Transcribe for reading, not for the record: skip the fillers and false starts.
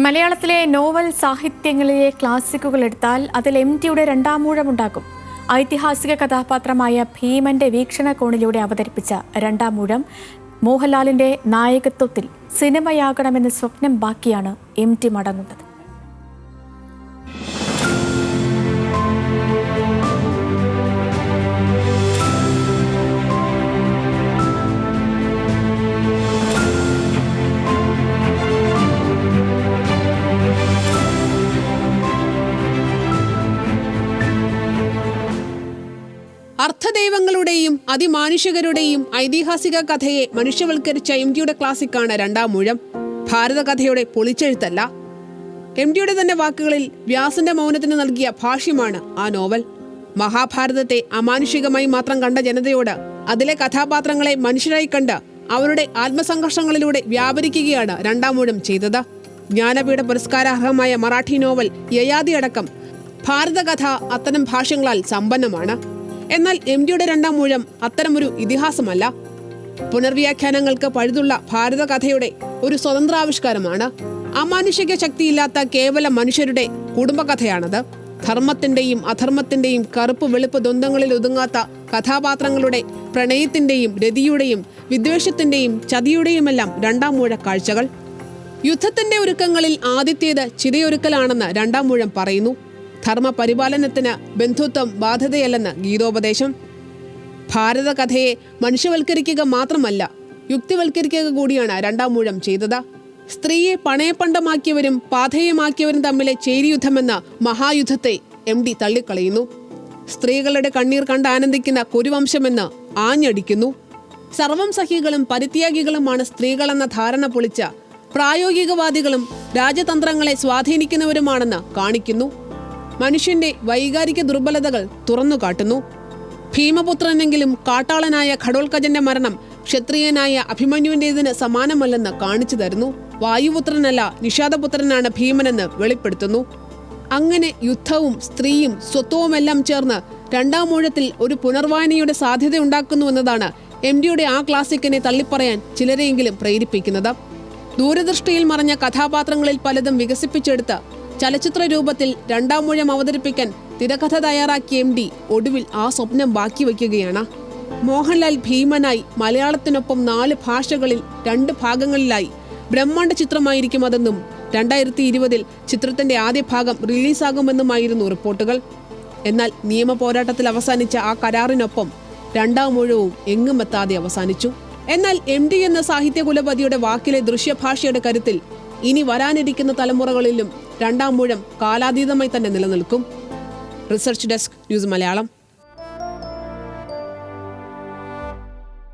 മലയാളത്തിലെ നോവൽ സാഹിത്യങ്ങളിലെ ക്ലാസിക്കുകൾ എടുത്താൽ അതിൽ എം.ടിയുടെ രണ്ടാമൂഴമുണ്ടാകും. ഐതിഹാസിക കഥാപാത്രമായ ഭീമന്റെ വീക്ഷണകോണിലൂടെ അവതരിപ്പിച്ച രണ്ടാമൂഴം മോഹൻലാലിന്റെ നായകത്വത്തിൽ സിനിമയാകണമെന്ന സ്വപ്നം ബാക്കിയാണ് എം.ടി മടങ്ങുന്നത്. അർത്ഥദൈവങ്ങളുടെയും അതിമാനുഷികരുടെയും ഐതിഹാസിക കഥയെ മനുഷ്യവൽക്കരിച്ച എം.ടിയുടെ ക്ലാസിക്കാണ് രണ്ടാമൂഴം. ഭാരതകഥയുടെ പൊളിച്ചെഴുത്തല്ല. എം.ടിയുടെ തന്നെ വാക്കുകളിൽ വ്യാസന്റെ മൗനത്തിന് നൽകിയ ഭാഷ്യമാണ് ആ നോവൽ. മഹാഭാരതത്തെ അമാനുഷികമായി മാത്രം കണ്ട ജനതയോട് അതിലെ കഥാപാത്രങ്ങളെ മനുഷ്യരായി കണ്ട് അവരുടെ ആത്മസംഘർഷങ്ങളിലൂടെ വ്യാപരിക്കുകയാണ് രണ്ടാമൂഴം ചെയ്തത്. ജ്ഞാനപീഠ പുരസ്കാരാർഹമായ മറാഠി നോവൽ യയാതി അടക്കം ഭാരതകഥ അത്തരം ഭാഷ്യങ്ങളാൽ സമ്പന്നമാണ്. എന്നാൽ എം.ടിയുടെ രണ്ടാമൂഴം അത്തരമൊരു ഇതിഹാസമല്ല. പുനർവ്യാഖ്യാനങ്ങൾക്ക് പഴുതുള്ള ഭാരതകഥയുടെ ഒരു സ്വതന്ത്രാവിഷ്കാരമാണ്. അമാനുഷിക ശക്തിയില്ലാത്ത കേവല മനുഷ്യരുടെ കുടുംബകഥയാണത്. ധർമ്മത്തിന്റെയും അധർമ്മത്തിന്റെയും കറുപ്പ് വെളുപ്പ് ദ്വന്ദ്ങ്ങളിൽ ഒതുങ്ങാത്ത കഥാപാത്രങ്ങളുടെ പ്രണയത്തിന്റെയും രതിയുടെയും വിദ്വേഷത്തിന്റെയും ചതിയുടെയുമെല്ലാം രണ്ടാമൂഴ കാഴ്ചകൾ. യുദ്ധത്തിന്റെ ഒരുക്കങ്ങളിൽ ആദ്യത്തേത് ചിതയൊരുക്കലാണെന്ന് രണ്ടാമൂഴം പറയുന്നു. ധർമ്മപരിപാലനത്തിന് ബന്ധുത്വം ബാധ്യതയല്ലെന്ന് ഗീതോപദേശം. ഭാരതകഥയെ മനുഷ്യവൽക്കരിക്കുക മാത്രമല്ല, യുക്തിവൽക്കരിക്കുക കൂടിയാണ് രണ്ടാമൂഴം ചെയ്തത്. സ്ത്രീയെ പണയപ്പണ്ടമാക്കിയവരും പാഥേയമാക്കിയവരും തമ്മിലെ ചേരിയുദ്ധമെന്ന മഹായുദ്ധത്തെ എം.ടി തള്ളിക്കളയുന്നു. സ്ത്രീകളുടെ കണ്ണീർ കണ്ട് ആനന്ദിക്കുന്ന കുരുവംശമെന്ന് ആഞ്ഞടിക്കുന്നു. സർവം സഖികളും പരിത്യാഗികളുമാണ് സ്ത്രീകളെന്ന ധാരണ പൊളിച്ച പ്രായോഗികവാദികളും രാജതന്ത്രങ്ങളെ സ്വാധീനിക്കുന്നവരുമാണെന്ന് കാണിക്കുന്നു. മനുഷ്യന്റെ വൈകാരിക ദുർബലതകൾ തുറന്നു കാട്ടുന്നു. ഭീമപുത്രനെങ്കിലും കാട്ടാളനായ ഘടോൽക്കജന്റെ മരണം ക്ഷത്രിയനായ അഭിമന്യുവിൻ്റെതിന് സമാനമല്ലെന്ന് കാണിച്ചു തരുന്നു. വായുപുത്രനല്ല നിഷാദപുത്രനാണ് ഭീമനെന്ന് വെളിപ്പെടുത്തുന്നു. അങ്ങനെ യുദ്ധവും സ്ത്രീയും സ്വത്വവുമെല്ലാം ചേർന്ന് രണ്ടാമൂഴത്തിൽ ഒരു പുനർവായനയുടെ സാധ്യത ഉണ്ടാക്കുന്നുവെന്നതാണ് എം.ടിയുടെ ആ ക്ലാസിക്കിനെ തള്ളിപ്പറയാൻ ചിലരെയെങ്കിലും പ്രേരിപ്പിക്കുന്നത്. ദൂരദൃഷ്ടിയിൽ മറഞ്ഞ കഥാപാത്രങ്ങളിൽ പലതും വികസിപ്പിച്ചെടുത്ത് ചലച്ചിത്ര രൂപത്തിൽ രണ്ടാമൂഴം അവതരിപ്പിക്കാൻ തിരക്കഥ തയ്യാറാക്കിയ എം.ടി ഒടുവിൽ ആ സ്വപ്നം ബാക്കി വയ്ക്കുകയാണ്. മോഹൻലാൽ ഭീമനായി മലയാളത്തിനൊപ്പം 4 ഭാഷകളിൽ 2 ഭാഗങ്ങളിലായി ബ്രഹ്മാണ്ഡ ചിത്രമായിരിക്കും അതെന്നും 2020 ചിത്രത്തിന്റെ ആദ്യ ഭാഗം റിലീസാകുമെന്നുമായിരുന്നു റിപ്പോർട്ടുകൾ. എന്നാൽ നിയമ പോരാട്ടത്തിൽ അവസാനിച്ച ആ കരാറിനൊപ്പം രണ്ടാമൂഴവും എങ്ങും എത്താതെ അവസാനിച്ചു. എന്നാൽ എം.ടി എന്ന സാഹിത്യകുലപതിയുടെ വാക്കിലെ ദൃശ്യഭാഷയുടെ കരുത്തിൽ ഇനി വരാനിരിക്കുന്ന തലമുറകളിലും രണ്ടാമൂഴം കാലാതീതമായി തന്നെ നിലനിൽക്കും. Research desk, news Malayalam.